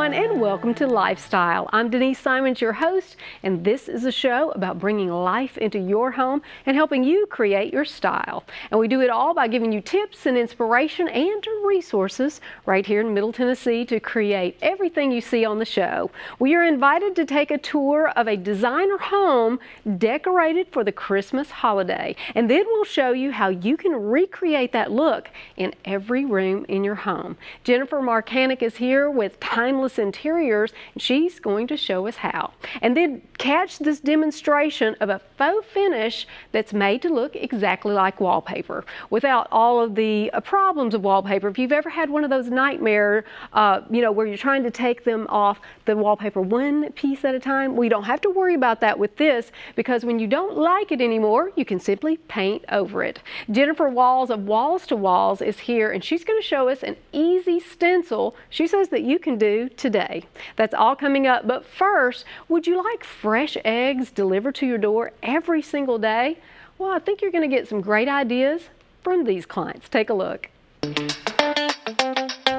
everyone, and welcome to Lifestyle. I'm Denise Simons, your host, and this is a show about bringing life into your home and helping you create your style. And we do it all by giving you tips and inspiration and resources right here in Middle Tennessee to create everything you see on the show. We are invited to take a tour of a designer home decorated for the Christmas holiday, and then we'll show you how you can recreate that look in every room in your home. Jennifer Markanich is here with Timeless Interiors, and she's going to show us how. And then catch this demonstration of a faux finish that's made to look exactly like wallpaper without all of the problems of wallpaper. If you've ever had one of those nightmare, where you're trying to take them off the wallpaper one piece at a time, well, you don't have to worry about that with this, because when you don't like it anymore, you can simply paint over it. Jennifer Walls of Walls to Walls is here, and she's going to show us an easy stencil she says that you can do today. That's all coming up, but first, would you like fresh eggs delivered to your door every single day? Well, I think you're going to get some great ideas from these clients. Take a look.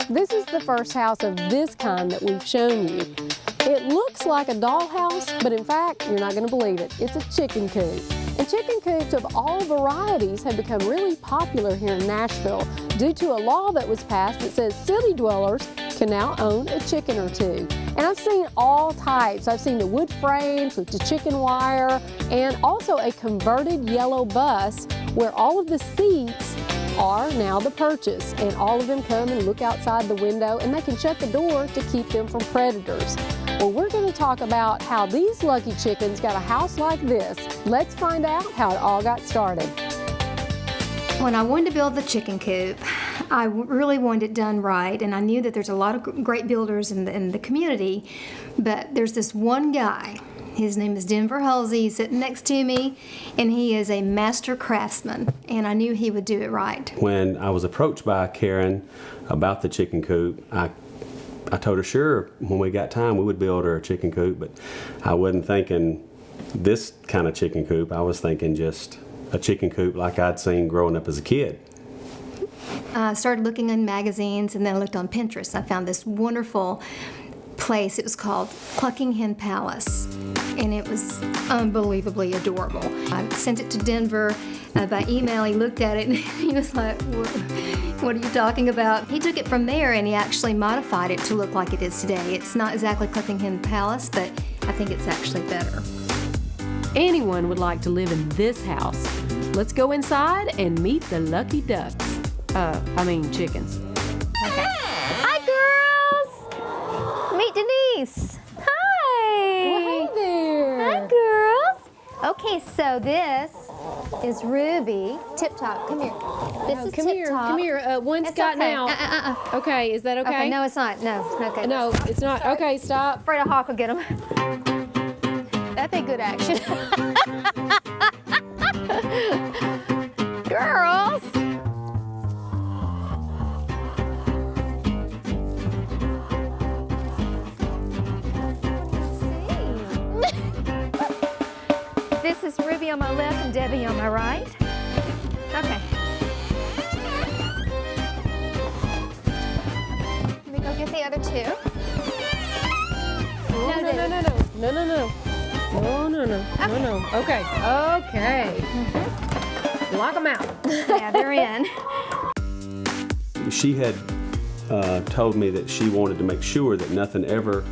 This is the first house of this kind that we've shown you. It looks like a dollhouse, but in fact, you're not going to believe it. It's a chicken coop. And chicken coops of all varieties have become really popular here in Nashville due to a law that was passed that says city dwellers can now own a chicken or two. And I've seen all types. I've seen the wood frames with the chicken wire, and also a converted yellow bus where all of the seats are now the purchase, and all of them come and look outside the window, and they can shut the door to keep them from predators. Well, we're going to talk about how these lucky chickens got a house like this. Let's find out how it all got started. When I wanted to build the chicken coop, I really wanted it done right, and I knew that there's a lot of great builders in the community, but there's this one guy. His name is Denver Halsey. He's sitting next to me, and he is a master craftsman, and I knew he would do it right. When I was approached by Karen about the chicken coop, I told her, sure, when we got time, we would build her a chicken coop, but I wasn't thinking this kind of chicken coop. I was thinking just a chicken coop like I'd seen growing up as a kid. I started looking in magazines, and then I looked on Pinterest. I found this wonderful place. It was called Clucking Hen Palace, and it was unbelievably adorable. I sent it to Denver by email. He looked at it, and he was like, what are you talking about? He took it from there, and he actually modified it to look like it is today. It's not exactly Clucking Hen Palace, but I think it's actually better. Anyone would like to live in this house. Let's go inside and meet the lucky ducks. Chickens. Okay. Hi, girls. Meet Denise. Hi. Well, hey there. Hi, girls. Okay, so this is Ruby. Tip Top, come here. This is Come Tip here, Top. come here. One's It's gotten okay. out. Okay, is that okay? Okay, no, it's not. No, okay. No, it's not. Sorry. Okay, stop. Afraid a hawk will get them. That'd be good action. Girls. This is Ruby on my left and Debbie on my right. Okay. Let me go get the other two. No. Okay. Lock them out. Yeah, they're in. She had told me that she wanted to make sure that nothing ever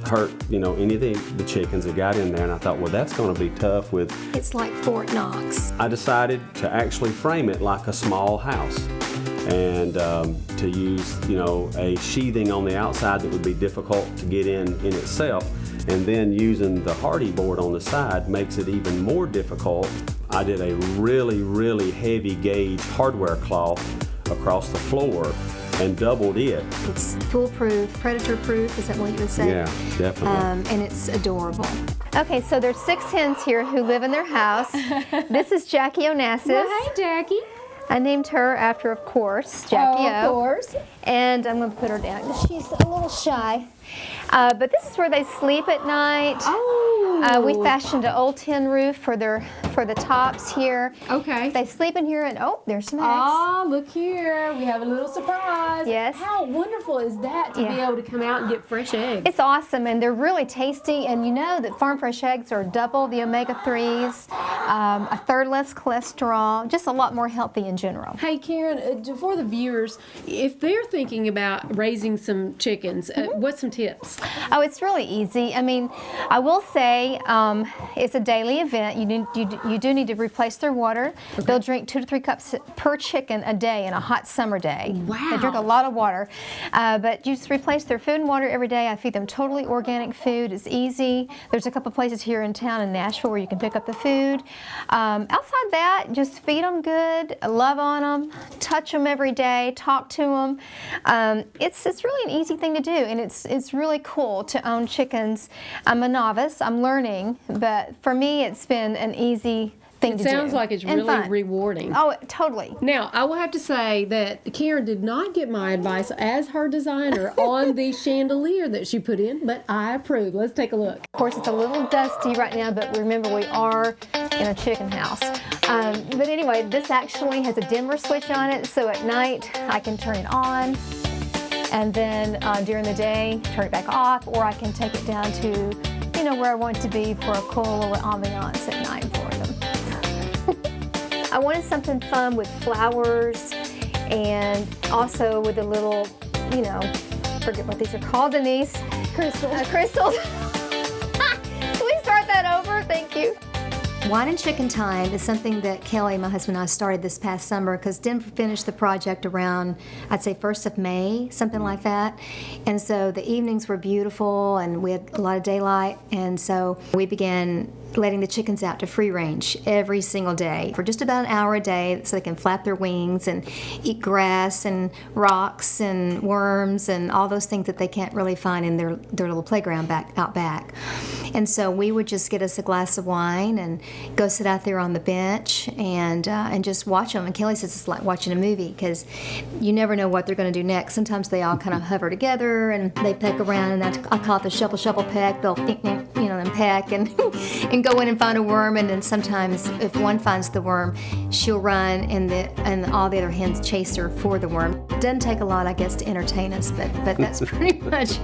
hurt, any of the chickens that got in there, and I thought, well, that's going to be tough with... It's like Fort Knox. I decided to actually frame it like a small house, and to use, a sheathing on the outside that would be difficult to get in itself, and then using the hardy board on the side makes it even more difficult. I did a really, really heavy gauge hardware cloth across the floor and doubled it. It's foolproof, predator-proof, is that what you would say? Yeah, definitely. And it's adorable. Okay, so there's 6 hens here who live in their house. This is Jackie Onassis. Well, hey, Jackie. I named her after, of course, Jackie O. Of course. And I'm going to put her down because she's a little shy. But this is where they sleep at night. Oh, We fashioned an old tin roof for the tops here. Okay. They sleep in here, and there's some eggs. Oh, look here. We have a little surprise. Yes. How wonderful is that to be able to come out and get fresh eggs? It's awesome, and they're really tasty. And you know that farm fresh eggs are double the omega-3s, a third less cholesterol, just a lot more healthy in general. Hey, Karen, for the viewers, if they're thinking about raising some chickens, what's some tips? Oh, it's really easy. I mean, I will say it's a daily event. You do need to replace their water. Okay. They'll drink 2 to 3 cups per chicken a day in a hot summer day. Wow. They drink a lot of water. But you just replace their food and water every day. I feed them totally organic food. It's easy. There's a couple places here in town in Nashville where you can pick up the food. Outside that, just feed them good, love on them, touch them every day, talk to them. It's really an easy thing to do, and it's really cool to own chickens. I'm a novice. I'm learning, but for me, it's been an easy thing to do. It sounds like it's really fun. Rewarding. Oh, totally. Now, I will have to say that Karen did not get my advice as her designer on the chandelier that she put in, but I approve. Let's take a look. Of course, it's a little dusty right now, but remember, we are in a chicken house. But anyway, this actually has a dimmer switch on it, so at night I can turn it on, and then during the day turn it back off, or I can take it down to, where I want it to be for a cool little ambiance at night for them. I wanted something fun with flowers, and also with a little, forget what these are called, Denise. Crystals. Crystals. Can we start that over? Thank you. Wine and Chicken Time is something that Kelly, my husband, and I started this past summer because Denver finished the project around, I'd say, 1st of May, something like that. And so the evenings were beautiful, and we had a lot of daylight, and so we began letting the chickens out to free range every single day for just about an hour a day so they can flap their wings and eat grass and rocks and worms and all those things that they can't really find in their little playground out back. And so we would just get us a glass of wine and go sit out there on the bench and just watch them. And Kelly says it's like watching a movie because you never know what they're going to do next. Sometimes they all kind of hover together and they peck around, and I call it the shuffle peck. They'll and peck and go in and find a worm, and then sometimes if one finds the worm, she'll run and all the other hens chase her for the worm. It doesn't take a lot, I guess, to entertain us, but that's pretty much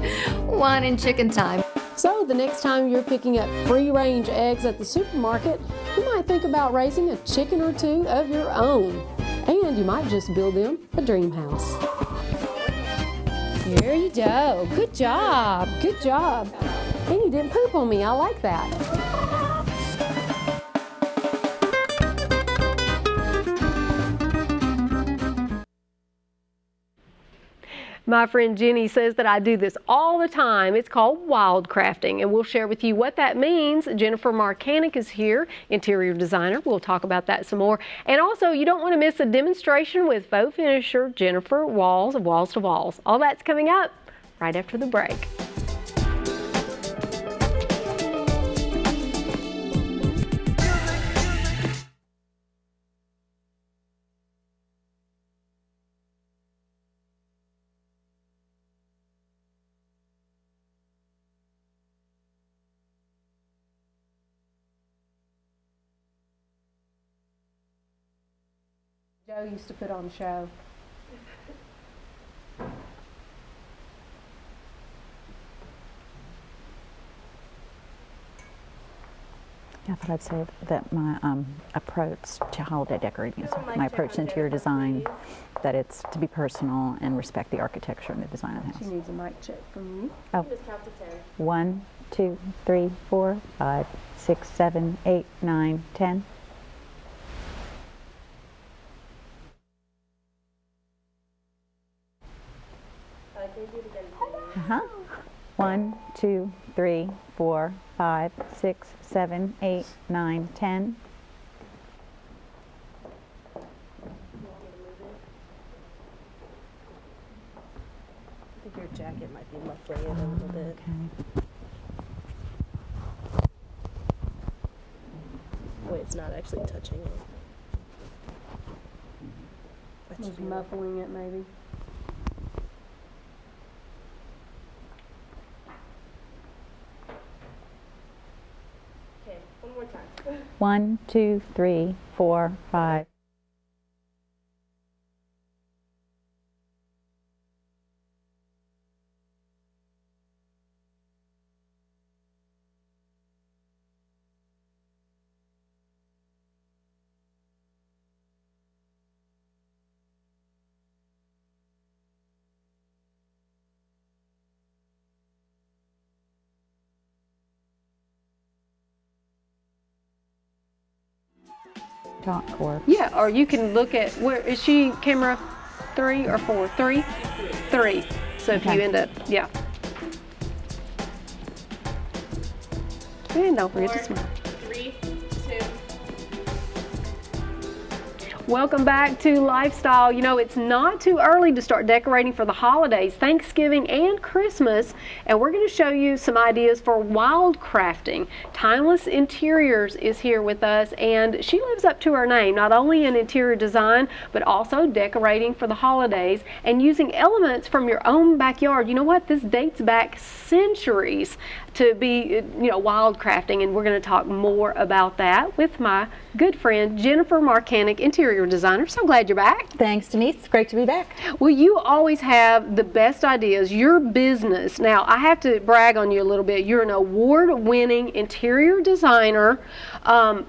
Wine and Chicken Time. So the next time you're picking up free-range eggs at the supermarket, you might think about raising a chicken or two of your own. And you might just build them a dream house. Here you go. Good job. Good job. And you didn't poop on me. I like that. My friend Jenny says that I do this all the time. It's called wildcrafting, and we'll share with you what that means. Jennifer Markanich is here, interior designer. We'll talk about that some more. And also, you don't want to miss a demonstration with faux finisher Jennifer Walls of Walls to Walls. All that's coming up right after the break. Joe used to put on a show. I thought I'd say that my approach to holiday decorating is my approach to interior design, that it's to be personal and respect the architecture and the design of the house. She needs a mic check from you. Oh. Just count to 10. 1, 2, 3, 4, 5, 6, 7, 8, 9, 10. Uh-huh. 1, 2, 3, 4, 5, 6, 7, 8, 9, 10. I think your jacket might be muffling it a little bit. Okay. Wait, it's not actually touching it. That should Just be muffling it, maybe. time. 1, 2, 3, 4, 5. Or Yeah, or you can look at, where is she, camera 3 or 4? 3? 3. So if you Okay. end up, yeah. And don't forget to smile. 3, 2. Welcome back to Lifestyle. You know, it's not too early to start decorating for the holidays, Thanksgiving and Christmas, and we're going to show you some ideas for wild crafting. Timeless Interiors is here with us, and she lives up to her name, not only in interior design, but also decorating for the holidays and using elements from your own backyard. You know what? This dates back centuries to be, you know, wild crafting, and we're going to talk more about that with my good friend Jennifer Markanich, interior designer. So glad you're back. Thanks, Denise. It's great to be back. Well, you always have the best ideas. Your business, now I have to brag on you a little bit. You're an award-winning interior designer.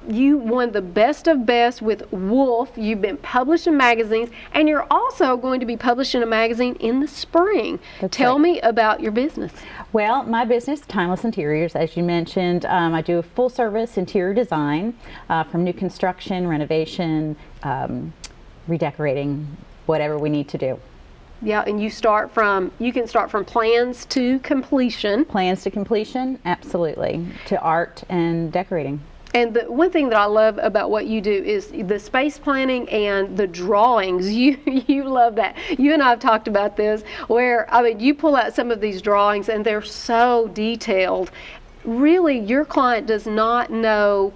You won the Best of Best with Wolf. You've been published in magazines, and you're also going to be published in a magazine in the spring. Tell right. me about your business. Well, my business, Timeless Interiors, as you mentioned, I do full service interior design from new construction, renovation, redecorating, whatever we need to do. Yeah, and you can start from plans to completion. Plans to completion, absolutely, to art and decorating. And the one thing that I love about what you do is the space planning and the drawings. You love that. You and I have talked about this, where, I mean, you pull out some of these drawings and they're so detailed. Really, your client does not know,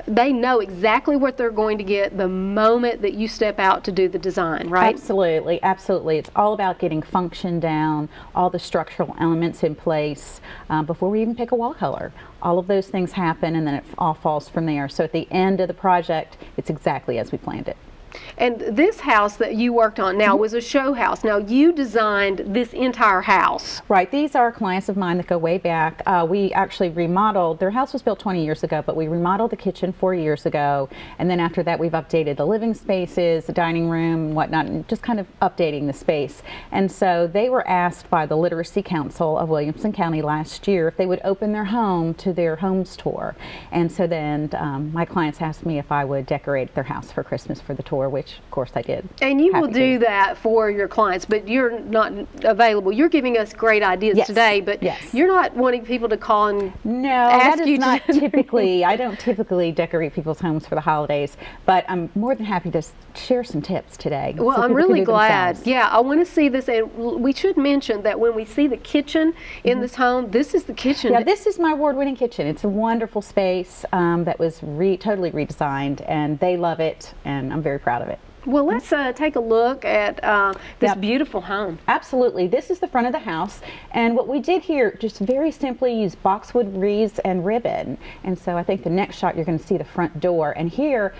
they know exactly what they're going to get the moment that you step out to do the design, right? Absolutely, absolutely. It's all about getting function down, all the structural elements in place before we even pick a wall color. All of those things happen, and then it all falls from there. So at the end of the project, it's exactly as we planned it. And this house that you worked on now was a show house. Now you designed this entire house. Right. These are clients of mine that go way back. We actually remodeled, their house was built 20 years ago, but we remodeled the kitchen 4 years ago. And then after that, we've updated the living spaces, the dining room, and whatnot, and just kind of updating the space. And so they were asked by the Literacy Council of Williamson County last year if they would open their home to their homes tour. And so then my clients asked me if I would decorate their house for Christmas for the tour, which of course I did. And you will do that for your clients, but you're not available. You're giving us great ideas today, but you're not wanting people to call and ask that you is not to typically, I don't typically decorate people's homes for the holidays, but I'm more than happy to share some tips today. Well, so I'm people can really do glad. themselves. Yeah, I want to see this, and we should mention that when we see the kitchen in this home, this is the kitchen. Yeah, this is my award-winning kitchen. It's a wonderful space that was totally redesigned, and they love it, and I'm very proud of it. Well, let's take a look at this beautiful home. Absolutely. This is the front of the house, and what we did here, just very simply use boxwood wreaths and ribbon. And so I think the next shot you're going to see the front door, and here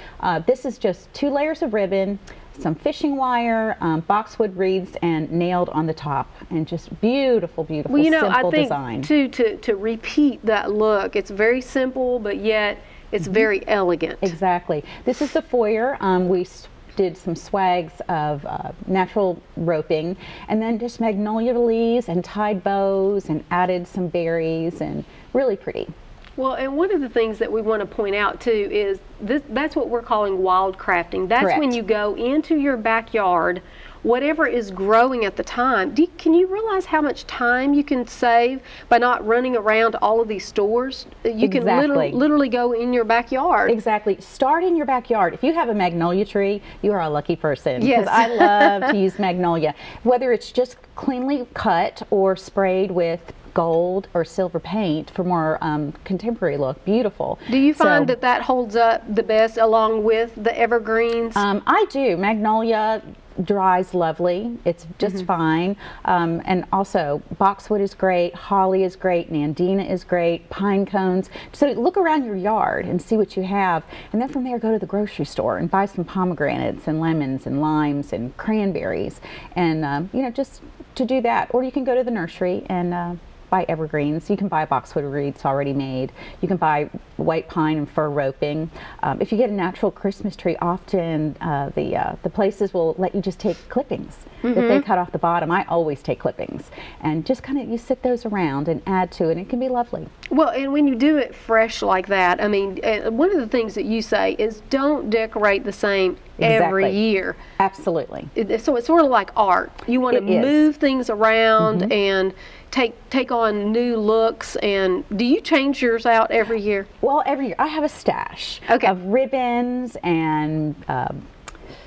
this is just 2 layers of ribbon, some fishing wire, boxwood wreaths, and nailed on the top, and just beautiful, beautiful, Well, you know, simple I think design. to repeat that look, it's very simple, but yet it's very elegant. Exactly. This is the foyer. We did some swags of natural roping, and then just magnolia leaves and tied bows, and added some berries, and really pretty. Well, and one of the things that we want to point out too is that's what we're calling wild crafting. That's Correct. when you go into your backyard, whatever is growing at the time. Can you realize how much time you can save by not running around all of these stores? You can literally go in your backyard. Exactly. Start in your backyard. If you have a magnolia tree, you are a lucky person. Yes. Because I love to use magnolia. Whether it's just cleanly cut or sprayed with gold or silver paint for more contemporary look, beautiful. Do you find that holds up the best along with the evergreens? I do. Magnolia, dries lovely. It's just fine. And also, boxwood is great, holly is great, nandina is great, pine cones. So look around your yard and see what you have. And then from there, go to the grocery store and buy some pomegranates and lemons and limes and cranberries. And, you know, just to do that. Or you can go to the nursery and buy evergreens. You can buy boxwood wreaths already made. You can buy white pine and fir roping. If you get a natural Christmas tree, often the places will let you just take clippings that they cut off the bottom. I always take clippings and just kind of you sit those around and add to it. And it can be lovely. Well, and when you do it fresh like that, I mean, one of the things that you say is don't decorate the same every year. Absolutely. So it's sort of like art. You want to move things around and take on new looks. And do you change yours out every year? Well, every year I have a stash of ribbons and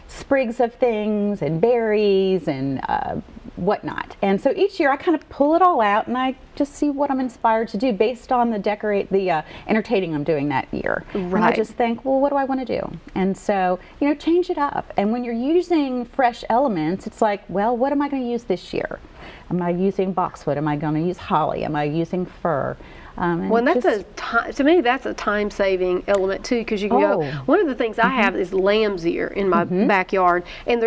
sprigs of things and berries and whatnot. And so each year I kind of pull it all out and I just see what I'm inspired to do based on the entertaining I'm doing that year. Right. And I just think, well, what do I want to do? And so, you know, change it up. And when you're using fresh elements, it's like, well, what am I going to use this year? Am I using boxwood? Am I going to use holly? Am I using fir? Well, that's to me, that's a time-saving element too, because you can go. One of the things I have is lamb's ear in my backyard, and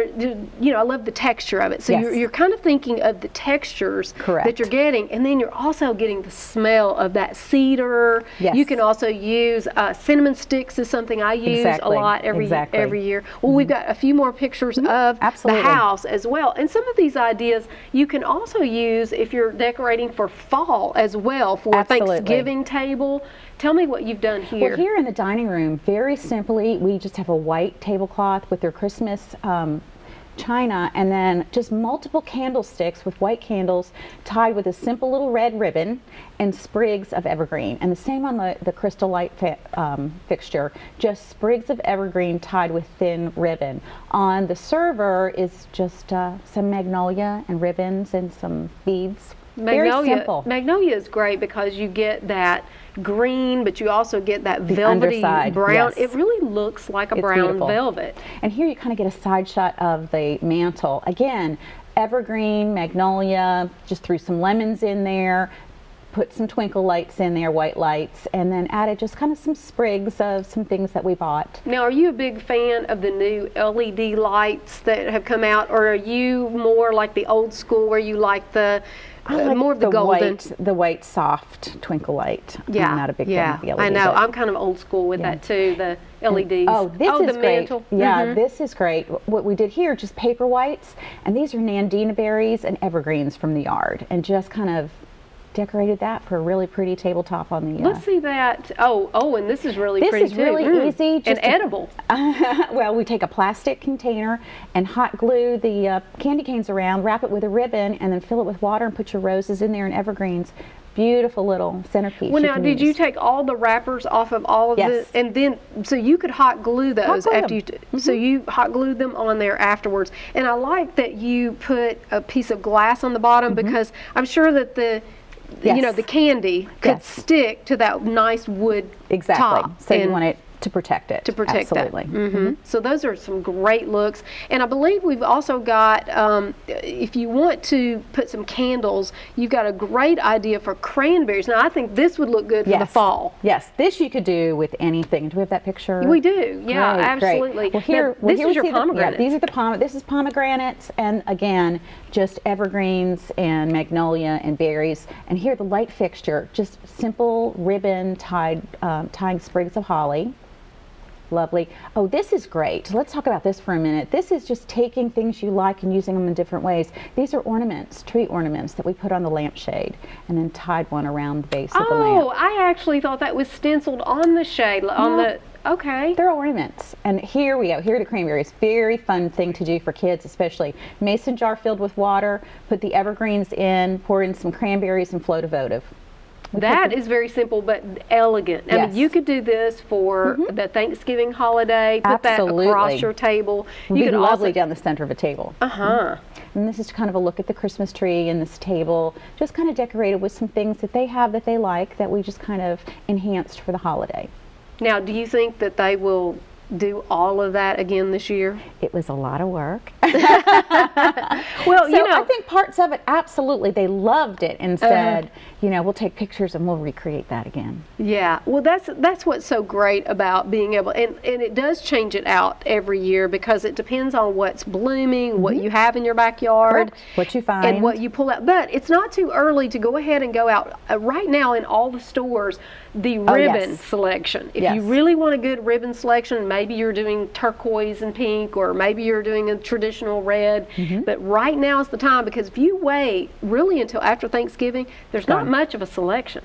you know, I love the texture of it. So you're kind of thinking of the textures that you're getting, and then you're also getting the smell of that cedar. Yes. You can also use cinnamon sticks is something I use a lot every year. Well, we've got a few more pictures of the house as well, and some of these ideas you can also use if you're decorating for fall as well for Thanksgiving table. Tell me what you've done here. Well, here in the dining room, very simply, we just have a white tablecloth with their Christmas china, and then just multiple candlesticks with white candles tied with a simple little red ribbon and sprigs of evergreen. And the same on the crystal light fixture, just sprigs of evergreen tied with thin ribbon. On the server is just some magnolia and ribbons and some beads. Very simple. Magnolia is great because you get that green, but you also get that velvety brown. It really looks like a brown velvet. And here you kind of get a side shot of the mantle. Again, evergreen, magnolia, just threw some lemons in there, put some twinkle lights in there, white lights, and then added just kind of some sprigs of some things that we bought. Now, are you a big fan of the new LED lights that have come out, or are you more like the old school where you like the more of the golden, white soft twinkle light? Yeah, I'm not a big fan of the LED. I know. I'm kind of old school with that too. The LEDs. This is the great. mantle. Yeah, this is great. What we did here, just paper whites, and these are nandina berries and evergreens from the yard, and just kind of decorated that for a really pretty tabletop on the. Let's see that. Oh, and this is really pretty too. This is really easy. And edible. Well, we take a plastic container and hot glue the candy canes around, wrap it with a ribbon, and then fill it with water and put your roses in there and evergreens. Beautiful little centerpiece. Well, now, did you take all the wrappers off of all of this? And then, so you could hot glue those after you, so you hot glued them on there afterwards. And I like that you put a piece of glass on the bottom because I'm sure that you know, the candy could stick to that nice wood top. So you want it to protect it. Absolutely. So those are some great looks. And I believe we've also got, if you want to put some candles, you've got a great idea for cranberries. Now, I think this would look good for the fall. Yes, this you could do with anything. Do we have that picture? We do. Yeah, absolutely. Well, this is your pomegranate. These are this is pomegranates, and again, just evergreens and magnolia and berries. And here the light fixture, just simple ribbon tying sprigs of holly. Lovely. Oh, this is great. Let's talk about this for a minute. This is just taking things you like and using them in different ways. These are ornaments, tree ornaments that we put on the lampshade and then tied one around the base of the lamp. Oh, I actually thought that was stenciled on the shade, okay. They're ornaments. And here we go, here are the cranberries. Very fun thing to do for kids, especially. Mason jar filled with water, put the evergreens in, pour in some cranberries and float a votive. That is very simple but elegant. I mean, you could do this for the Thanksgiving holiday. Put that across your table. You could lovely down the center of a table. And this is kind of a look at the Christmas tree and this table, just kind of decorated with some things that they have that they like that we just kind of enhanced for the holiday. Now, do you think that they will do all of that again this year? It was a lot of work. Well, So I think parts of it, absolutely, they loved it and said, you know, we'll take pictures and we'll recreate that again. Yeah, well, that's what's so great about being able, and it does change it out every year because it depends on what's blooming, what you have in your backyard, Correct. What you find. and what you pull out. But it's not too early to go ahead and go out right now in all the stores. The ribbon yes. selection. If Yes. you really want a good ribbon selection, maybe you're doing turquoise and pink, or maybe you're doing a traditional red. But right now is the time, because if you wait really until after Thanksgiving, there's not much of a selection.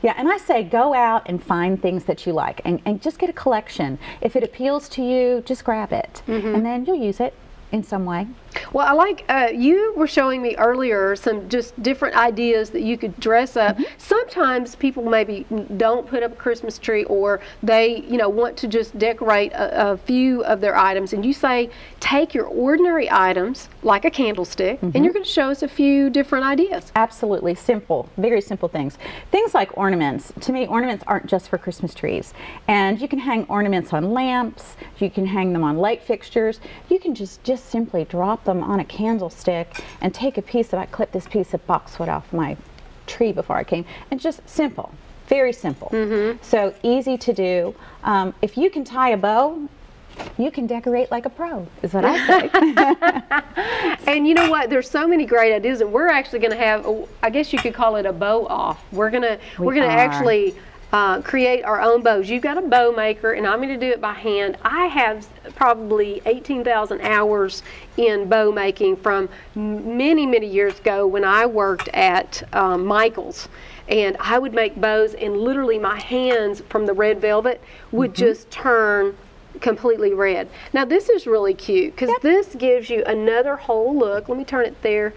Yeah, and I say go out and find things that you like and just get a collection. If it appeals to you, just grab it. And then you'll use it in some way. Well, I like, you were showing me earlier some just different ideas that you could dress up. Sometimes people maybe don't put up a Christmas tree, or they, you know, want to just decorate a few of their items. And you say, take your ordinary items, like a candlestick, and you're going to show us a few different ideas. Absolutely simple, very simple things. Things like ornaments. To me, ornaments aren't just for Christmas trees. And you can hang ornaments on lamps, you can hang them on light fixtures, you can just simply drop them on a candlestick and take a piece of, I clipped this piece of boxwood off my tree before I came, and just simple, very simple. So easy to do. If you can tie a bow, you can decorate like a pro, is what I say. And you know what? There's so many great ideas, and we're actually going to have, I guess you could call it a bow off. We're gonna actually create our own bows. You've got a bow maker, and I'm going to do it by hand. I have probably 18,000 hours in bow making from many years ago when I worked at Michael's. And I would make bows, and literally my hands from the red velvet would just turn completely red. Now this is really cute because this gives you another whole look. Let me turn it there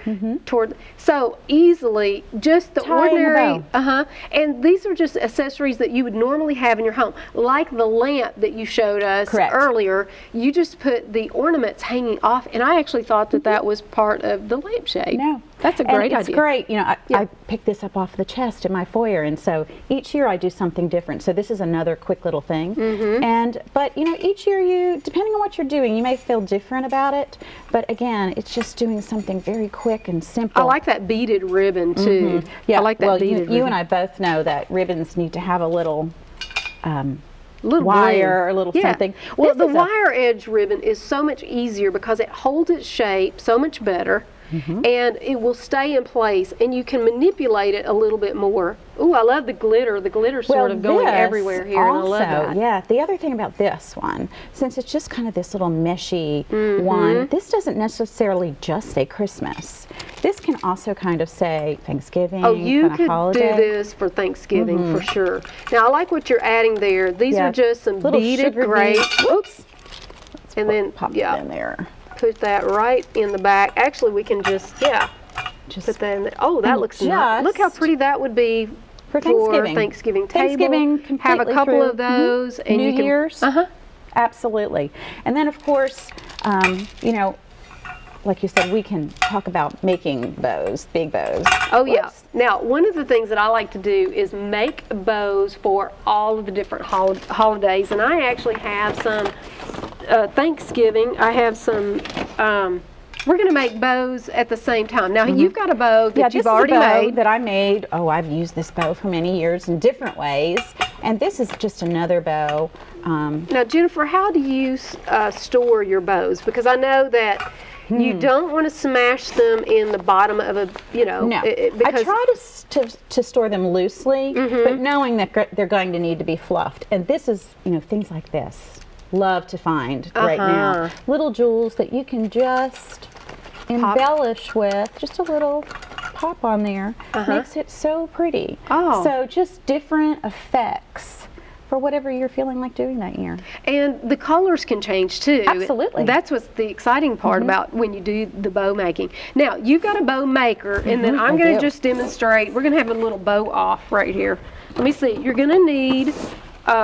toward, so easily just the Tie in the ordinary bow. And these are just accessories that you would normally have in your home, like the lamp that you showed us Correct. earlier. You just put the ornaments hanging off, and I actually thought that that was part of the lampshade. No. That's a great and it's idea. great. You know, I picked this up off the chest in my foyer, and so each year I do something different. So this is another quick little thing. But you know, each year you, depending on what you're doing, you may feel different about it. But again, it's just doing something very quick and simple. I like that beaded ribbon too. Yeah, I like that well, beaded you ribbon. and I both know that ribbons need to have a little Little wire, bloom. a little something. Well, This the is a- wire edge ribbon is so much easier because it holds its shape so much better, and it will stay in place, and you can manipulate it a little bit more. Ooh, I love the glitter. The glitter's sort of going this everywhere here, and I love also, that. yeah, the other thing about this one, since it's just kind of this little meshy one, this doesn't necessarily just say Christmas. This can also kind of say Thanksgiving, Oh, you kind of could holiday. do this for Thanksgiving for sure. Now, I like what you're adding there. These Yeah. are just some Little beaded sugar grapes. beads. Oops. And then, Pop it in there. put that right in the back. Actually, we can just, Just put that in there. Oh, that And looks nice. Look how just pretty that would be for Thanksgiving. Thanksgiving table. Thanksgiving Have a completely couple through. of those, and New you can. Year's. Absolutely. And then of course, you know, like you said, we can talk about making bows, big bows. Oh yeah. Whoops. Now, one of the things that I like to do is make bows for all of the different holidays, and I actually have some Thanksgiving. I have some. We're going to make bows at the same time. Now, you've got a bow that you've already this is a bow made. that I made. Oh, I've used this bow for many years in different ways, and this is just another bow. Now, Jennifer, how do you store your bows? Because I know that you don't want to smash them in the bottom of a, you know. No, I because try to store them loosely, but knowing that they're going to need to be fluffed. And this is, you know, things like this. Love to find right now. Little jewels that you can just embellish with, just a little pop on there. Makes it so pretty. Oh. So just different effects for whatever you're feeling like doing that year. And the colors can change too. Absolutely. That's what's the exciting part about when you do the bow making. Now, you've got a bow maker, and then I'm I going to do. just demonstrate. We're going to have a little bow off right here. Let me see. You're going to need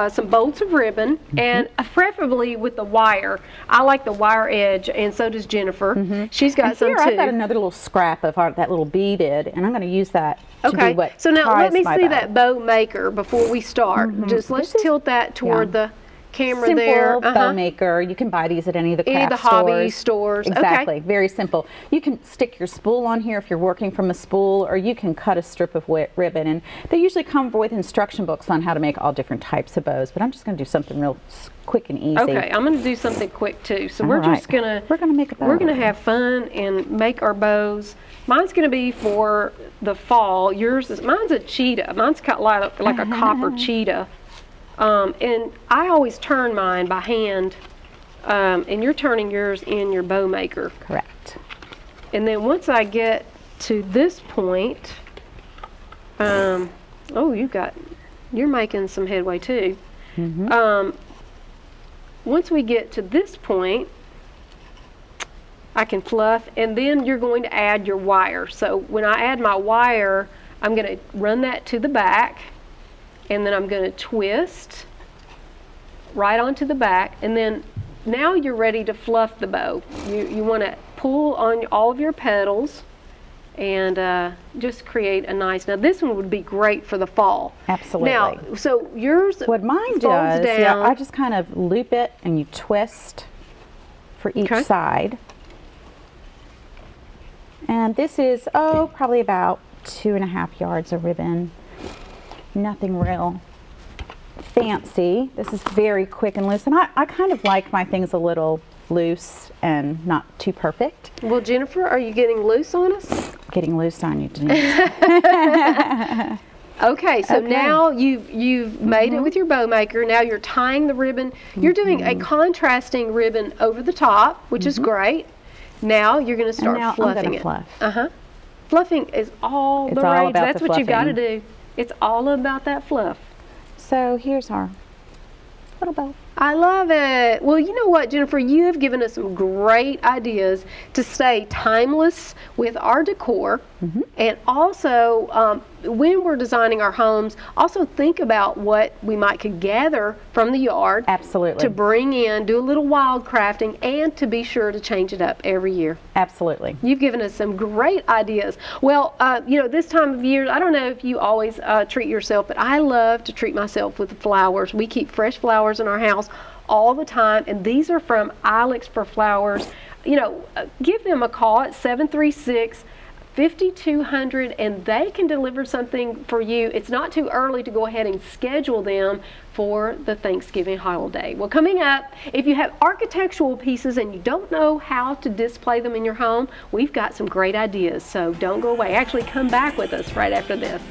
some bolts of ribbon, and preferably with the wire. I like the wire edge, and so does Jennifer. She's got And some here too. I've got another little scrap of that little beaded, and I'm going to use that to be what so now let ties me my see bow. that bow maker before we start. Just let's This is- tilt that toward the camera simple there. bow maker. You can buy these at any of the craft the hobby stores. Exactly. Okay. Very simple. You can stick your spool on here if you're working from a spool, or you can cut a strip of ribbon. And they usually come with instruction books on how to make all different types of bows. But I'm just going to do something real quick and easy. Okay, I'm going to do something quick too. So we're right. just going to make a bow. We're going to have fun and make our bows. Mine's going to be for the fall. Mine's a cheetah. Mine's got like a copper cheetah. And I always turn mine by hand. And you're turning yours in your bow maker. Correct. And then once I get to this point, you're making some headway too. Once we get to this point, I can fluff, and then you're going to add your wire. So when I add my wire, I'm going to run that to the back, and then I'm going to twist right onto the back, and then now you're ready to fluff the bow. You want to pull on all of your petals and just create a nice. Now this one would be great for the fall. Absolutely. Now, so yours what mine does, down. yeah, I just kind of loop it and you twist for each side. And this is, probably about 2.5 yards of ribbon. Nothing real fancy. This is very quick and loose. And I kind of like my things a little loose and not too perfect. Well, Jennifer, are you getting loose on us? Getting loose on you, Denise. Okay, so now you've made it with your bow maker. Now you're tying the ribbon. You're doing a contrasting ribbon over the top, which is great. Now you're going to start fluffing it. Fluff. Fluffing is all the rage. That's what you got to do. It's all about that fluff. So here's our little bow. I love it. Well, you know what, Jennifer, you have given us some great ideas to stay timeless with our decor, and also when we're designing our homes, also think about what we could gather from the yard. Absolutely. To bring in, do a little wild crafting, and to be sure to change it up every year. Absolutely. You've given us some great ideas. Well, this time of year, I don't know if you always treat yourself, but I love to treat myself with flowers. We keep fresh flowers in our house all the time, and these are from Ilex for Flowers. Give them a call at 736-5200, and they can deliver something for you. It's not too early to go ahead and schedule them for the Thanksgiving holiday. Well, coming up, if you have architectural pieces and you don't know how to display them in your home, we've got some great ideas, so don't go away. Actually, come back with us right after this.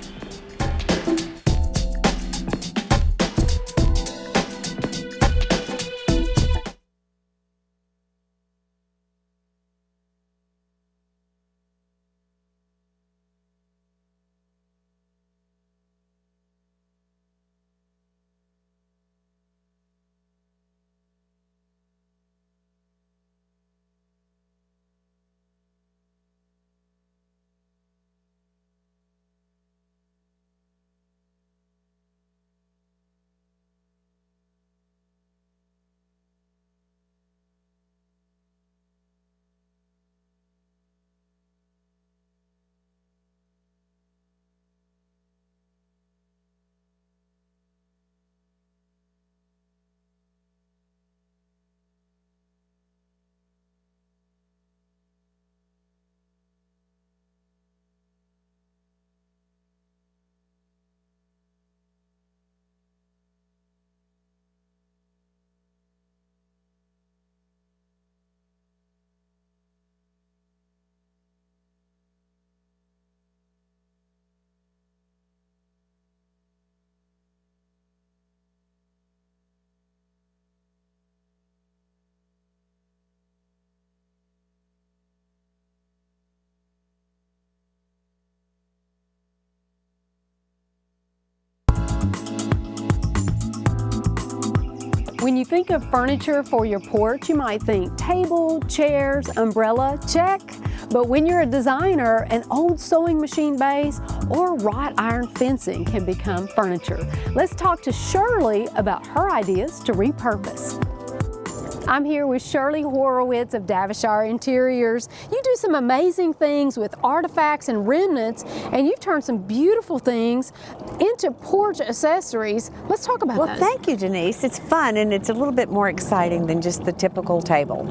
When you think of furniture for your porch, you might think table, chairs, umbrella, check. But when you're a designer, an old sewing machine base or wrought iron fencing can become furniture. Let's talk to Shirley about her ideas to repurpose. I'm here with Shirley Horowitz of Davishire Interiors. You do some amazing things with artifacts and remnants, and you've turned some beautiful things into porch accessories. Let's talk about Well, those. thank you, Denise. It's fun, and it's a little bit more exciting than just the typical table.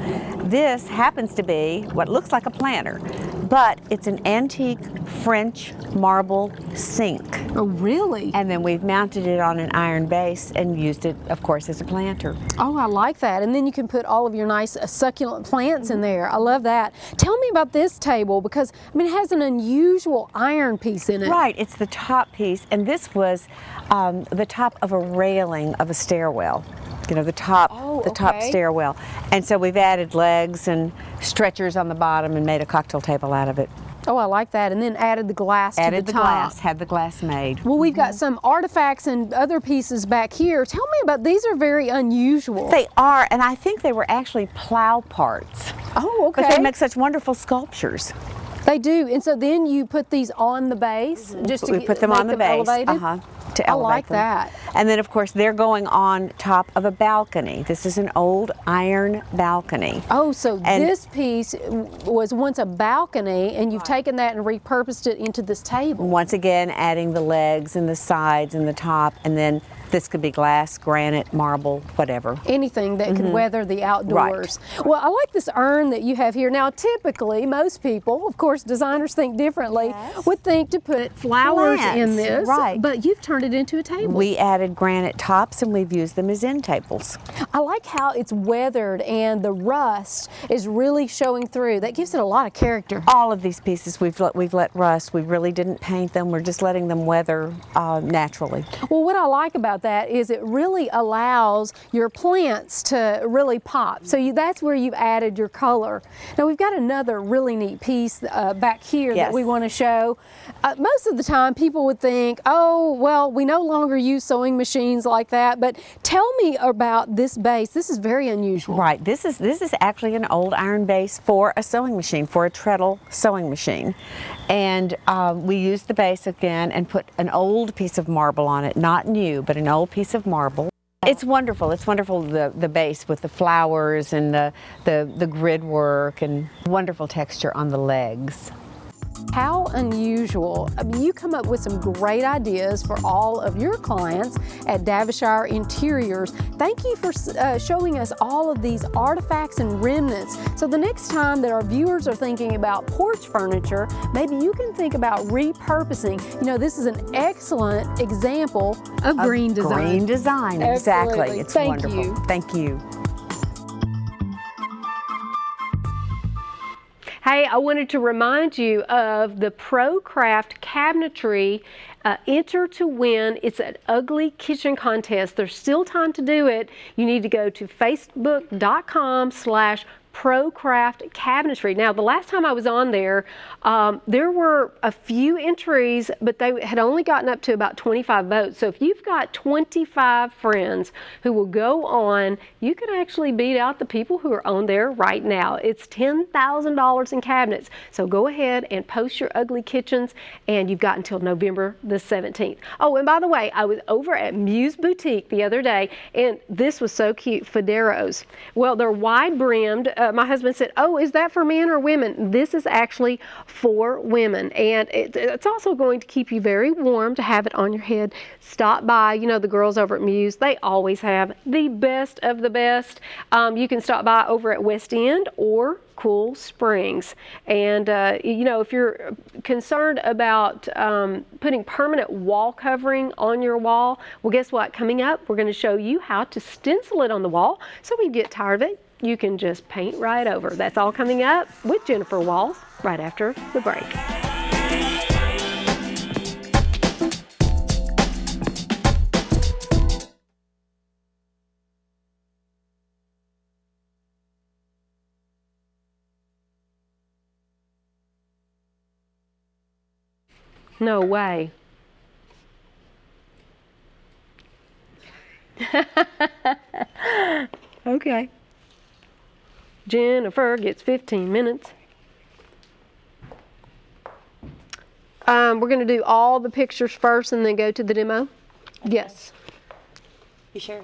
This happens to be what looks like a planter, but it's an antique French marble sink. Oh, really? And then we've mounted it on an iron base and used it, of course, as a planter. Oh, I like that. And then you can put all of your nice succulent plants in there. I love that. Tell me about this table, because I mean, it has an unusual iron piece in it. Right, it's the top piece, and this was the top of a railing of a stairwell. You know, the top stairwell. And so we've added legs and stretchers on the bottom and made a cocktail table out of it. Oh, I like that. And then added the glass to the top. Added the glass, had the glass made. Well, we've got some artifacts and other pieces back here. Tell me about, these are very unusual. They are, and I think they were actually plow parts. Oh, okay. But they make such wonderful sculptures. They do. And so then you put these on the base, just to We put them make on the base. elevated? To I elevate like them. that. And then, of course, they're going on top of a balcony. This is an old iron balcony. Oh, so And- this piece was once a balcony, and you've taken that and repurposed it into this table. Once again, adding the legs and the sides and the top, and then this could be glass, granite, marble, whatever. Anything that could weather the outdoors. Well, I like this urn that you have here. Now, typically, most people, of course, designers think differently, would think to put flowers in Plants, this, right. but you've turned it into a table. We added granite tops, and we've used them as end tables. I like how it's weathered and the rust is really showing through. That gives it a lot of character. All of these pieces we've let rust. We really didn't paint them. We're just letting them weather naturally. Well, what I like about that is it really allows your plants to really pop. So that's where you've added your color. Now we've got another really neat piece back here that Yes. we want to show. Most of the time people would think, oh, well, we no longer use sewing machines like that, but tell me about this base. This is very unusual. Right. This is actually an old iron base for a sewing machine, for a treadle sewing machine. And we used the base again and put an old piece of marble on it, not new, but an old piece of marble. It's wonderful. It's wonderful, the base with the flowers and the grid work and wonderful texture on the legs. How unusual. I mean, you come up with some great ideas for all of your clients at Davishire Interiors. Thank you for showing us all of these artifacts and remnants. So the next time that our viewers are thinking about porch furniture, maybe you can think about repurposing. You know, this is an excellent example of green design. Green design, exactly. Absolutely. It's Thank wonderful. you. Thank you. Hey, I wanted to remind you of the ProCraft cabinetry Enter to Win. It's an ugly kitchen contest. There's still time to do it. You need to go to facebook.com/ProCraft Cabinetry. Now, the last time I was on there, there were a few entries, but they had only gotten up to about 25 votes. So if you've got 25 friends who will go on, you can actually beat out the people who are on there right now. It's $10,000 in cabinets. So go ahead and post your ugly kitchens, and you've got until November the 17th. Oh, and by the way, I was over at Muse Boutique the other day, and this was so cute, Foderos. Well, they're wide-brimmed. My husband said, oh, is that for men or women? This is actually for women, and it's also going to keep you very warm to have it on your head. Stop by, you know, the girls over at Muse, they always have the best of the best. You can stop by over at West End or Cool Springs. And, you know, if you're concerned about putting permanent wall covering on your wall, well, guess what? Coming up, we're going to show you how to stencil it on the wall. So when you get tired of it, you can just paint right over. That's all coming up with Jennifer Walls right after the break. No way. Okay. Jennifer gets 15 minutes. We're going to do all the pictures first and then go to the demo? Okay. Yes. You sure?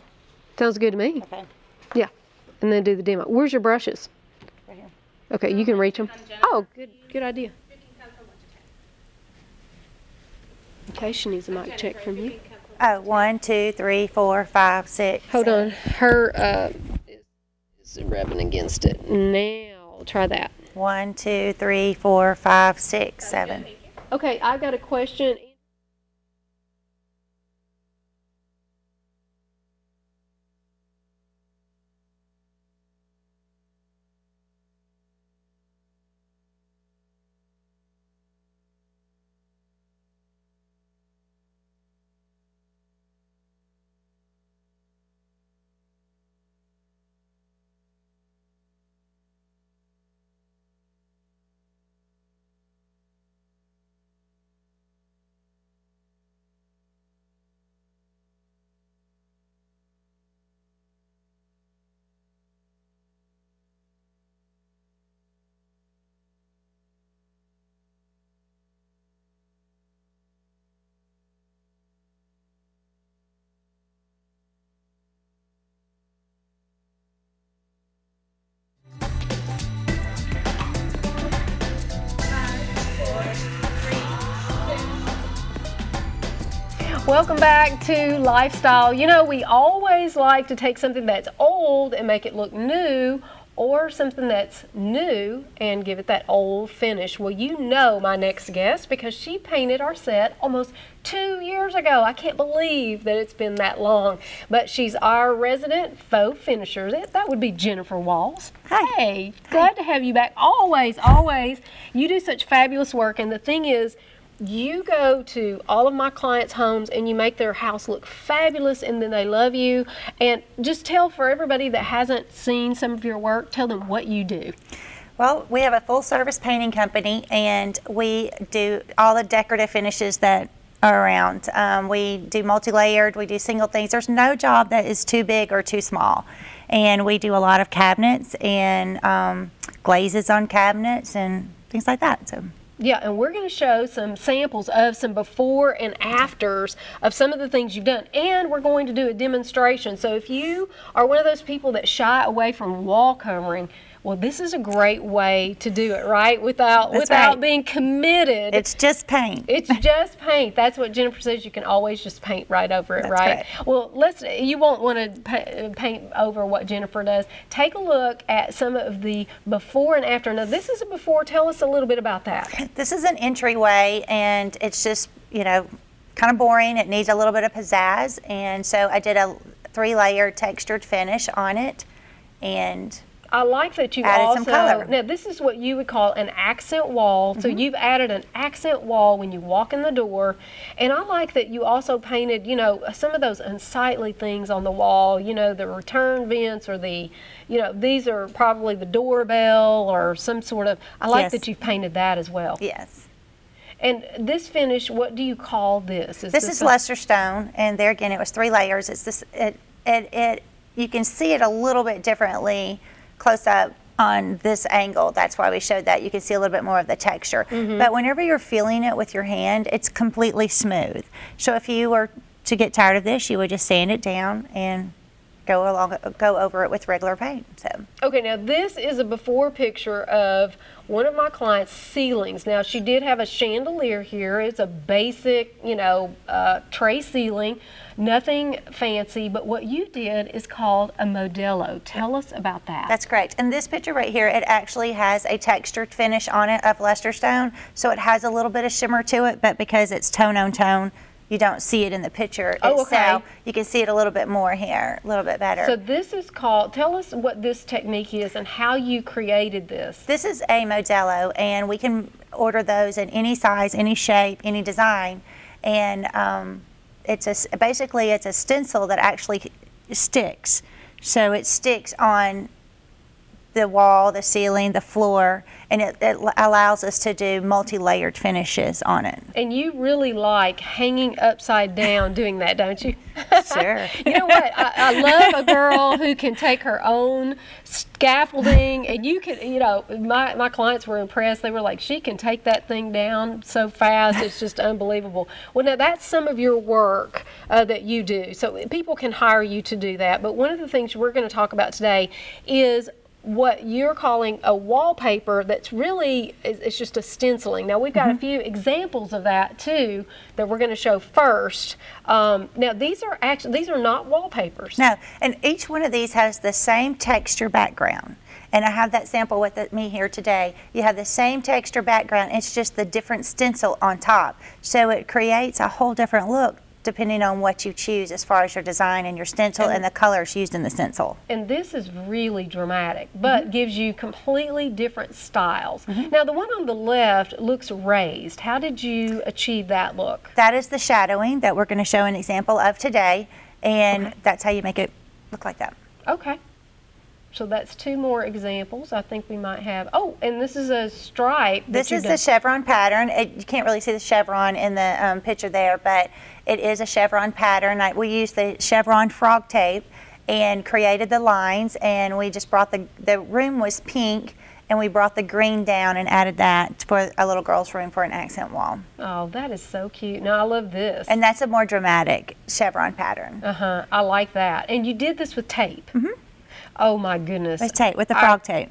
Sounds good to me. Okay. Yeah. and then do the demo. Where's your brushes? Right here. Okay, you can reach them. Oh, good idea. Okay, she needs a mic check from you. Oh, 1, 2, 3, 4, 5, 6. Hold on. Her is rubbing against it. Now, try that. 1, 2, 3, 4, 5, 6, 7. Okay, I've got a question. Welcome back to Lifestyle. You know, we always like to take something that's old and make it look new, or something that's new and give it that old finish. Well, you know my next guest because she painted our set almost 2 years ago. I can't believe that it's been that long. But she's our resident faux finisher. That would be Jennifer Walls. Hi. Hey, glad to have you back. Always, always. You do such fabulous work, and the thing is, you go to all of my clients' homes and you make their house look fabulous, and then they love you. And just tell, for everybody that hasn't seen some of your work, tell them what you do. Well, we have a full service painting company, and we do all the decorative finishes that are around. We do multi-layered, we do single things. There's no job that is too big or too small. And we do a lot of cabinets and glazes on cabinets and things like that. So. Yeah, and we're going to show some samples of some before and afters of some of the things you've done. And we're going to do a demonstration. So if you are one of those people that shy away from wall covering, well, this is a great way to do it, right? Without right. being committed. It's just paint. It's just paint. That's what Jennifer says. You can always just paint right over it, That's right? correct. Well, you won't want to paint over what Jennifer does. Take a look at some of the before and after. Now, this is a before. Tell us a little bit about that. This is an entryway, and it's just, kind of boring. It needs a little bit of pizzazz, and so I did a 3-layer textured finish on it, and I like that you added also, some color. now this is what you would call an accent wall. So you've added an accent wall when you walk in the door. And I like that you also painted, some of those unsightly things on the wall, the return vents, or these are probably the doorbell or some sort of, I like Yes. that you've painted that as well. yes. And this finish, what do you call this? This is Leicester stone, and there again, it was 3 layers. It's this. You can see it a little bit differently close up on this angle. That's why we showed that. You can see a little bit more of the texture. But whenever you're feeling it with your hand, it's completely smooth. So if you were to get tired of this, you would just sand it down and go over it with regular paint. So. Okay, now this is a before picture of one of my clients' ceilings. Now, she did have a chandelier here. It's a basic, tray ceiling, nothing fancy, but what you did is called a Modelo. Tell us about that. That's correct. And this picture right here, it actually has a textured finish on it of Leicester stone, so it has a little bit of shimmer to it, but because it's tone on tone, you don't see it in the picture itself. You can see it a little bit more here, a little bit better. So this is called, tell us what this technique is and how you created this. This is a Modelo, and we can order those in any size, any shape, any design. And basically it's a stencil that actually sticks. So it sticks on the wall, the ceiling, the floor, and it allows us to do multi-layered finishes on it. And you really like hanging upside down doing that, don't you? Sure. You know what? I love a girl who can take her own scaffolding, and you can, you know, my clients were impressed. They were like, she can take that thing down so fast. It's just unbelievable. Well, now that's some of your work that you do. So people can hire you to do that. But one of the things we're going to talk about today is what you're calling a wallpaper that's really, it's just a stenciling. Now we've got a few examples of that too that we're going to show first. Now these are not wallpapers. No, and each one of these has the same texture background. And I have that sample with me here today. You have the same texture background, it's just the different stencil on top. So it creates a whole different look depending on what you choose as far as your design and your stencil and the colors used in the stencil. And this is really dramatic, but gives you completely different styles. Now the one on the left looks raised. How did you achieve that look? That is the shadowing that we're going to show an example of today, and that's how you make it look like that. Okay. So that's two more examples. I think we might have, oh, and this is a stripe. This is the chevron pattern. You can't really see the chevron in the picture there, but it is a chevron pattern. We used the chevron frog tape and created the lines, and we just brought the room was pink, and we brought the green down and added that for a little girl's room for an accent wall. Oh, that is so cute. Now I love this. And that's a more dramatic chevron pattern. I like that. And you did this with tape. Oh my goodness. With tape, with the frog tape.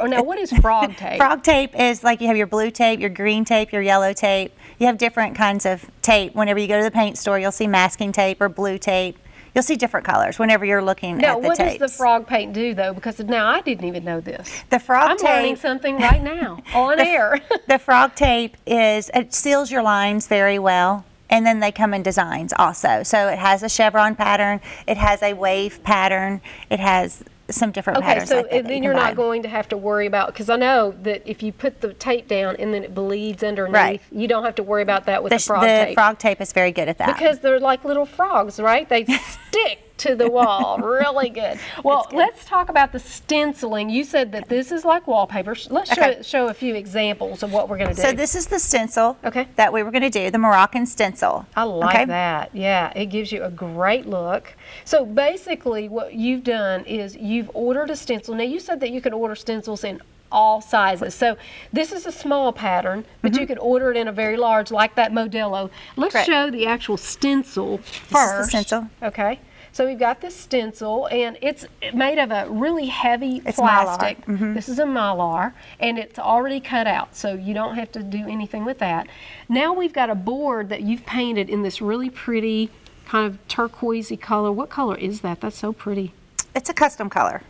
Now what is frog tape? Frog tape is like you have your blue tape, your green tape, your yellow tape. You have different kinds of tape. Whenever you go to the paint store, you'll see masking tape or blue tape. You'll see different colors whenever you're looking now, at the tapes. Now, what does the frog paint do, though? Because now I didn't even know this. The frog I'm tape. I'm learning something right now on air. The frog tape it seals your lines very well. And then they come in designs also. So it has a chevron pattern. It has a wave pattern. It has some different patterns. Okay, like so then you're not going to have to worry about, because I know that if you put the tape down and then it bleeds underneath, you don't have to worry about that with the frog tape. The frog tape is very good at that. Because they're like little frogs, right? They stick to the wall. Really good. Well, let's talk about the stenciling. You said that this is like wallpaper. Let's show a few examples of what we're going to do. So this is the stencil that we were going to do, the Moroccan stencil. I like that. Yeah, it gives you a great look. So basically what you've done is you've ordered a stencil. Now you said that you could order stencils in all sizes. So this is a small pattern, but you could order it in a very large, like that Modelo. Let's show the actual stencil first. This is the stencil. Okay. So we've got this stencil, and it's made of a really heavy plastic. This is a Mylar, and it's already cut out, so you don't have to do anything with that. Now we've got a board that you've painted in this really pretty kind of turquoisey color. What color is that? That's so pretty. It's a custom color,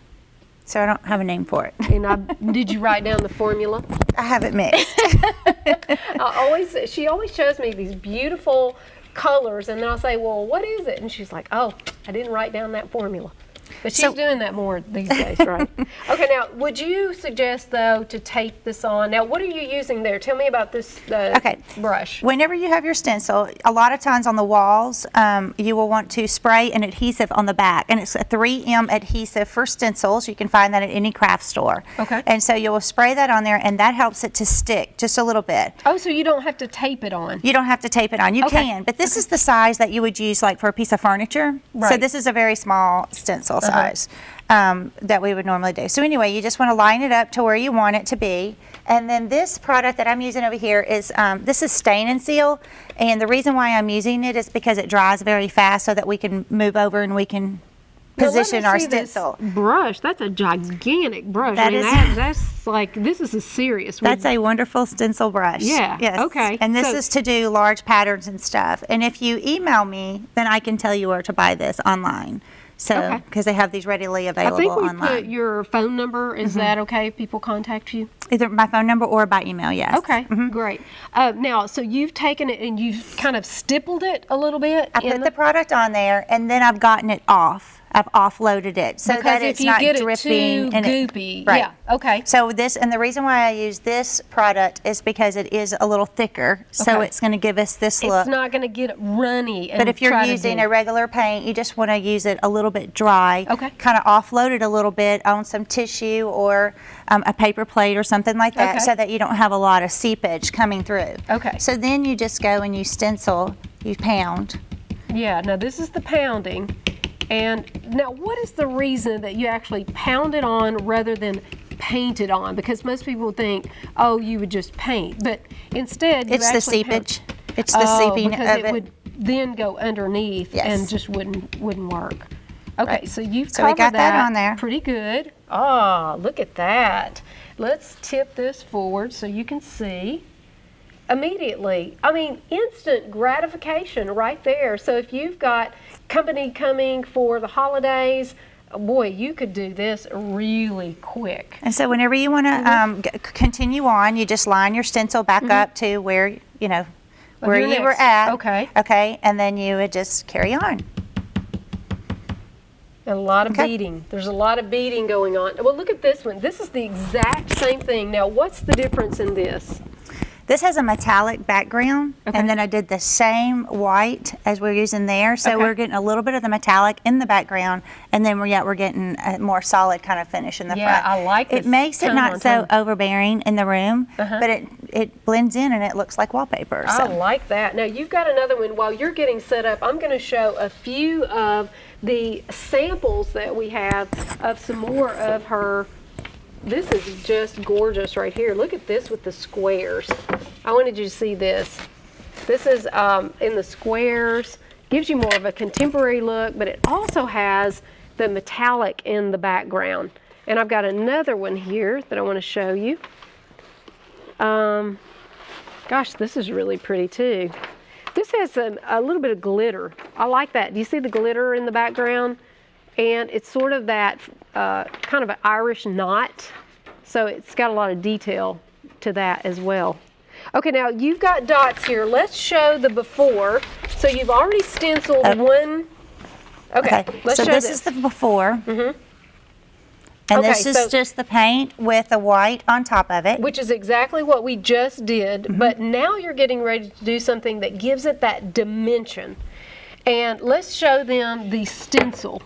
so I don't have a name for it. And did you write down the formula? I have it mixed. She always shows me these beautiful colors, and then I'll say, well, what is it? And she's like, oh, I didn't write down that formula. But she's doing that more these days, right? Okay, now, would you suggest, though, to tape this on? Now, what are you using there? Tell me about this brush. Whenever you have your stencil, a lot of times on the walls, you will want to spray an adhesive on the back. And it's a 3M adhesive for stencils. You can find that at any craft store. Okay. And so you will spray that on there, and that helps it to stick just a little bit. Oh, so you don't have to tape it on? You don't have to tape it on. You can, but this is the size that you would use like for a piece of furniture. Right. So this is a very small stencil size that we would normally do. So anyway, you just want to line it up to where you want it to be. And then this product that I'm using over here is, this is Stain and Seal. And the reason why I'm using it is because it dries very fast so that we can move over and we can position our stencil. This brush, that's a gigantic brush. That's like, this is a serious one. That's a wonderful stencil brush. Yeah. Yes. Okay. And this is to do large patterns and stuff. And if you email me, then I can tell you where to buy this online. So, because they have these readily available online. I think we put your phone number. Is that okay if people contact you? Either my phone number or by email, yes. Okay, great. Now, so you've taken it and you've kind of stippled it a little bit. I put the product on there, and then I've gotten it off. I've offloaded it so Because that if it's you not get it dripping too and goopy, right. yeah, okay. So and the reason why I use this product is because it is a little thicker, so Okay. it's going to give us this look. It's not going to get runny. And But if you're try to using do- a regular paint, you just want to use it a little bit dry. Okay. Kind of offload it a little bit on some tissue or a paper plate or something like that, Okay. so that you don't have a lot of seepage coming through. Okay. So then you just go and you stencil, you pound. Yeah, now this is the pounding. And now what is the reason that you actually pound it on rather than paint it on? Because most people think, oh, you would just paint. But instead, you It's the actually pound- seepage. It's the seeping because of it would then go underneath Yes. and just wouldn't work. Okay, Right. so you've So we covered got that on there. pretty good. Ah, look at that. Let's tip this forward so you can see. Immediately, I mean, instant gratification right there. So if you've got company coming for the holidays, boy, you could do this really quick. And so whenever you want to continue on, you just line your stencil back up to where, where your you were next. at. Okay. Okay, and then you would just carry on. A lot of Okay. beading. There's a lot of beading going on. Well, look at this one. This is the exact same thing. Now, what's the difference in this? This has a metallic background, Okay. and then I did the same white as we're using there. So Okay. we're getting a little bit of the metallic in the background, and then we're getting a more solid kind of finish in the Yeah, front. I like it. this Makes it tone not on so tone. overbearing in the room, Uh-huh. but it blends in and it looks like wallpaper. I So. like that. Now, you've got another one. While you're getting set up, I'm going to show a few of the samples that we have of some more of her. This is just gorgeous right here. Look at this with the squares. I wanted you to see this. This is in the squares. Gives you more of a contemporary look, but it also has the metallic in the background. And I've got another one here that I want to show you. Gosh, this is really pretty too. This has a little bit of glitter. I like that. Do you see the glitter in the background? And it's sort of that kind of an Irish knot. So it's got a lot of detail to that as well. Okay, now you've got dots here. Let's show the before. So you've already stenciled one. Okay, let's so show this is the before. And Okay, this is so- just the paint with the white on top of it. Which is exactly what we just did, but now you're getting ready to do something that gives it that dimension. And let's show them the stencil.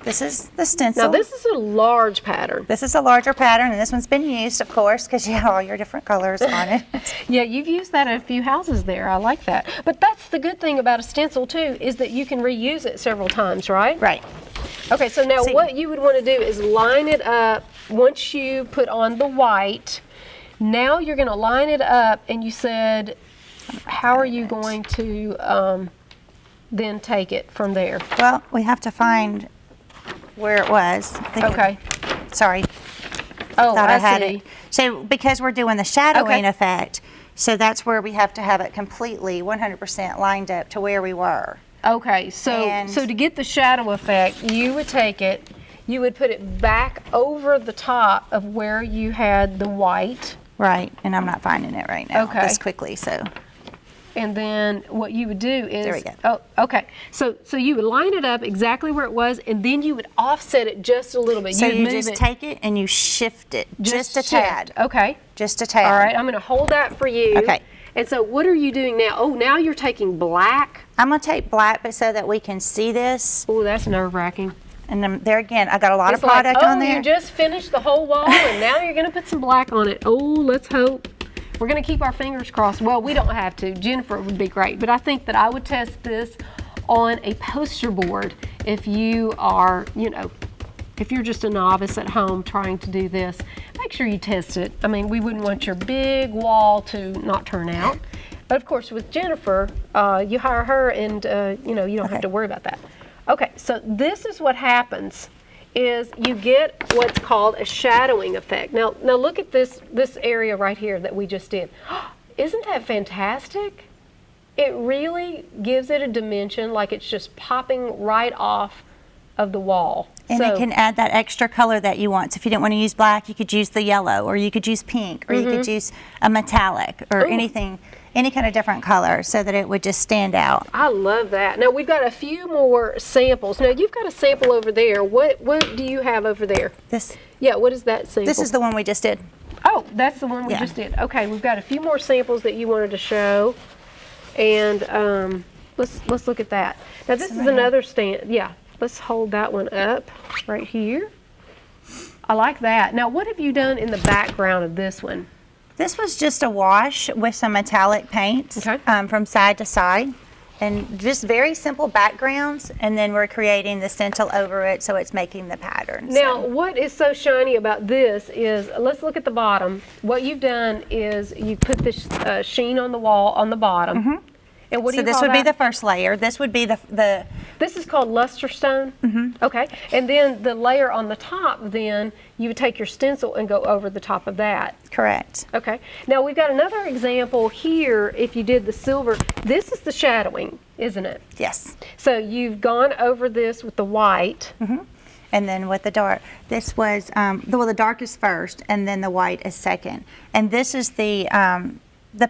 This is the stencil. Now this is a large pattern. This is a larger pattern, and this one's been used, of course, because you have all your different colors on it. Yeah, you've used that in a few houses there. I like that. But that's the good thing about a stencil too, is that you can reuse it several times, right? Right. Okay, so now See- what you would want to do is line it up once you put on the white. Now you're going to line it up, and you said, how are you going to then take it from there? Well, we have to find where it was. I think Okay. Sorry, Oh, thought I had see. it. So because we're doing the shadowing Okay. effect, so that's where we have to have it completely 100% lined up to where we were. Okay, so And- to get the shadow effect, you would take it, you would put it back over the top of where you had the white, Right, and I'm not finding it right now Okay. this quickly, so. and then what you would do is There we go. Oh, okay. So you would line it up exactly where it was, and then you would offset it just a little bit. So You'd you move just it take it and you shift it just a shift. tad. Okay. Just a tad. All right, I'm going to hold that for you. Okay. And so what are you doing now? Oh, now you're taking black. I'm going to take black, but so that we can see this. Oh, that's nerve-wracking. And then there again, I got a lot It's of product like, on there. you just finished the whole wall, and now you're going to put some black on it. Oh, let's hope. We're going to keep our fingers crossed. Well, we don't have to. Jennifer would be great, but I think that I would test this on a poster board if you are, if you're just a novice at home trying to do this. Make sure you test it. I mean, we wouldn't want your big wall to not turn out. But of course, with Jennifer, you hire her, and you don't have to worry about that. Okay, so this is what happens. Is you get what's called a shadowing effect. Now look at this area right here that we just did. Isn't that fantastic? It really gives it a dimension, like it's just popping right off of the wall. And it can add that extra color that you want. So if you didn't want to use black, you could use the yellow, or you could use pink, or you could use a metallic, or anything, any kind of different color, so that it would just stand out. I love that. Now we've got a few more samples. Now you've got a sample over there. What do you have over there? This. Yeah, what is that sample? This is the one we just did. Oh, that's the one we just did. Okay, we've got a few more samples that you wanted to show, and let's look at that. Now this is another stand. Yeah, let's hold that one up right here. I like that. Now what have you done in the background of this one? This was just a wash with some metallic paints from side to side, and just very simple backgrounds, and then we're creating the stencil over it, so it's making the pattern. Now, what is so shiny about this is, let's look at the bottom. What you've done is you put this sheen on the wall on the bottom. And what do So you this call would be that? the first layer. This would be the This is called luster stone? Okay. And then the layer on the top, then, you would take your stencil and go over the top of that. correct. Okay. Now, we've got another example here. If you did the silver, this is the shadowing, isn't it? Yes. So you've gone over this with the white. And then with the dark, this was the dark is first, and then the white is second. And this is the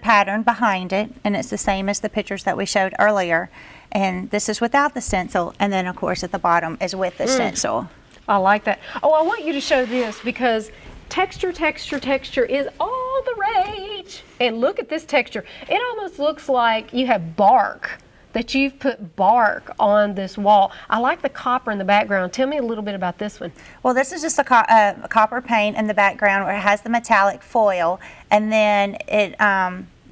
pattern behind it, and it's the same as the pictures that we showed earlier. And this is without the stencil, and then of course at the bottom is with the stencil. I like that. Oh, I want you to show this because texture, texture, texture is all the rage. And look at this texture. It almost looks like you have bark, that you've put bark on this wall. I like the copper in the background. Tell me a little bit about this one. Well, this is just a copper paint in the background where it has the metallic foil, and then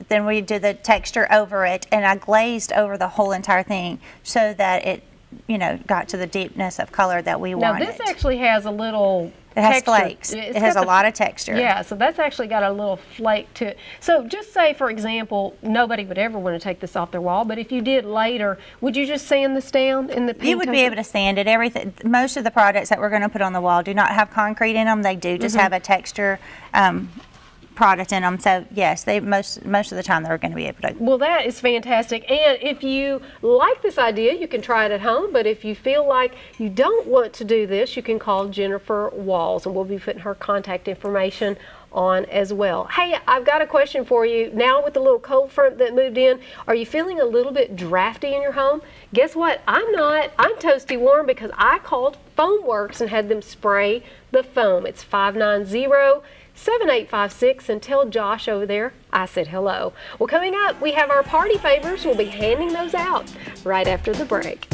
then we do the texture over it, and I glazed over the whole entire thing so that it, got to the deepness of color that we wanted. Now this actually has a little It has texture. flakes. It has a lot of texture. Yeah, so that's actually got a little flake to it. So just say, for example, nobody would ever want to take this off their wall, but if you did later, would you just sand this down in the paint? You would be able to sand it. Everything. Most of the products that we're going to put on the wall do not have concrete in them. They do just have a texture product in them. So yes, they most of the time they're going to be able to. Well, that is fantastic. And if you like this idea, you can try it at home. But if you feel like you don't want to do this, you can call Jennifer Walls, and we'll be putting her contact information on as well. Hey, I've got a question for you. Now with the little cold front that moved in, are you feeling a little bit drafty in your home? Guess what? I'm not. I'm toasty warm because I called Foamworks and had them spray the foam. It's 590-7856, and tell Josh over there I said hello. Well, coming up, we have our party favors. We'll be handing those out right after the break.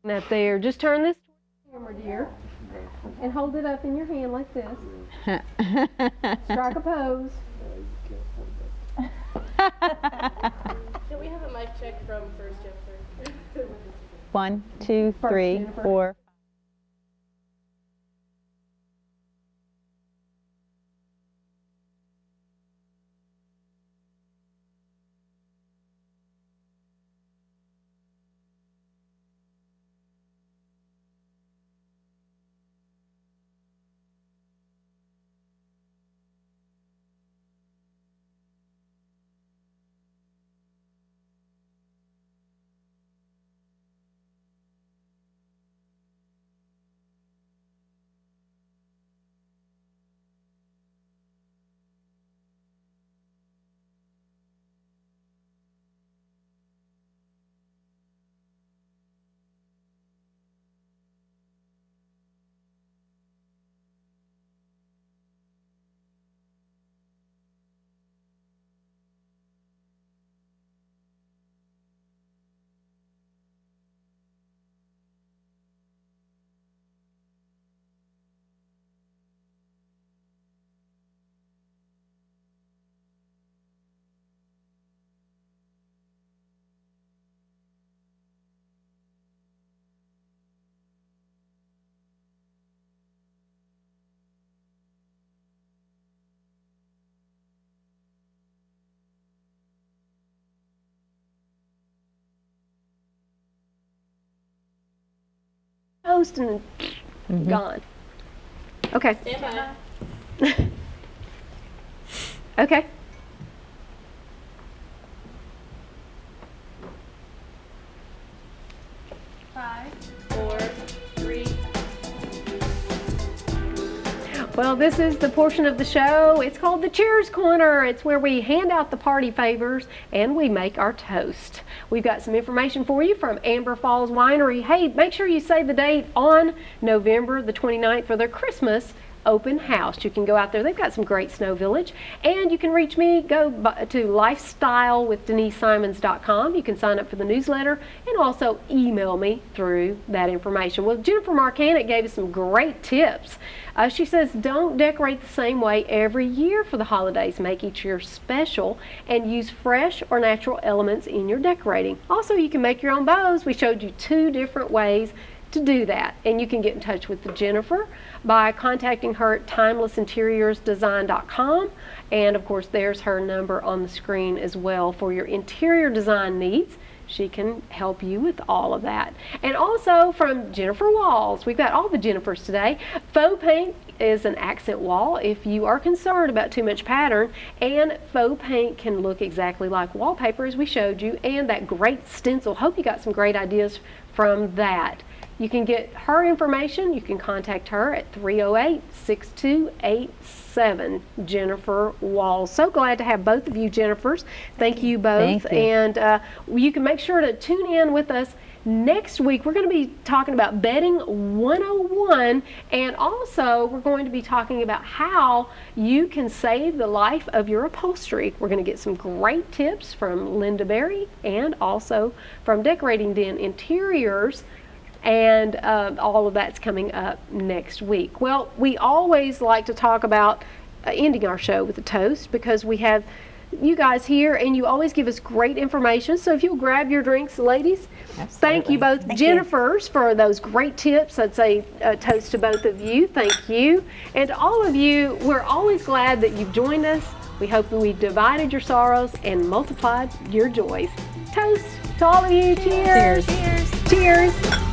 That there. Just turn this camera, dear, and hold it up in your hand like this. Strike a pose. Can we have a mic check from first Jennifer? 1, 2, 3, Jennifer. 4. Toast and then gone. Okay. Stand by. Okay. Well, this is the portion of the show. It's called the Cheers Corner. It's where we hand out the party favors and we make our toast. We've got some information for you from Amber Falls Winery. Hey, make sure you say the date on November the 29th for their Christmas open house. You can go out there. They've got some great Snow Village. And you can reach me. Go to lifestylewithDeniseSimons.com. You can sign up for the newsletter and also email me through that information. Well, Jennifer Markanich gave us some great tips. She says, don't decorate the same way every year for the holidays. Make each year special and use fresh or natural elements in your decorating. Also, you can make your own bows. We showed you 2 different ways to do that. And you can get in touch with Jennifer by contacting her at timelessinteriorsdesign.com. And of course, there's her number on the screen as well for your interior design needs. She can help you with all of that. And also from Jennifer Walls, we've got all the Jennifers today. Faux paint is an accent wall if you are concerned about too much pattern, and faux paint can look exactly like wallpaper as we showed you, and that great stencil. Hope you got some great ideas from that. You can get her information. You can contact her at 308-6287, Jennifer Walls. So glad to have both of you Jennifers. Thank you both. Thank you. And you can make sure to tune in with us next week. We're going to be talking about bedding 101, and also we're going to be talking about how you can save the life of your upholstery. We're going to get some great tips from Linda Berry and also from Decorating Den Interiors. And all of that's coming up next week. Well, we always like to talk about ending our show with a toast because we have you guys here and you always give us great information. So if you'll grab your drinks, ladies. Absolutely. Thank you both Jennifers for those great tips. I'd say a toast to both of you. Thank you. And to all of you, we're always glad that you've joined us. We hope that we've divided your sorrows and multiplied your joys. Toast to all of you. Cheers. Cheers. Cheers.